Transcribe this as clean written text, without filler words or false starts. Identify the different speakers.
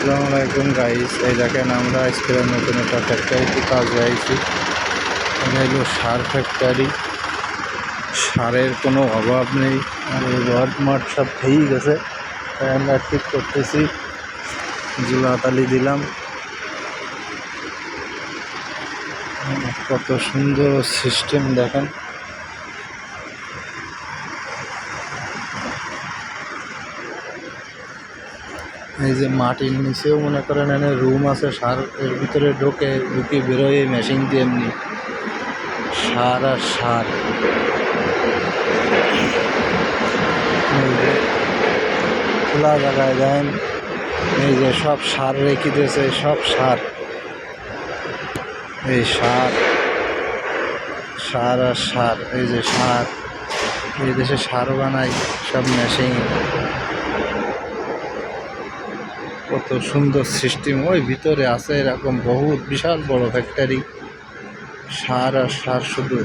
Speaker 1: আসসালামু আলাইকুম গাইস, এই দেখেন আমরা আজকে নতুন একটা ফ্যাক্টরিতে কাজে আইছি। এটা হলো সার ফ্যাক্টরি। সারের কোনো অভাব নেই, আর এই রড মাঠ সব খেয়েই গেছে, তাই আমরা ঠিক করতেছি। জুলাতালি দিলাম। কত সুন্দর সিস্টেম দেখেন। এই যে মাটির নিচেও মনে করেন এনে রুম আছে, সার এর ভিতরে ঢুকে বেরোয় এই মেশিন দিয়ে এমনি সার আর সার। খোলা জায়গায় দেন, এই যে সব সার রেখে দিয়েছে, সব সার, এই সার সার আর সার, এই যে সার, এই দেশে সার বানাই সব মেশিন। কত সুন্দর সিস্টেম, ওই ভিতরে আছে এরকম বহুত বিশাল বড় ফ্যাক্টরি, সার আর সার শুধু।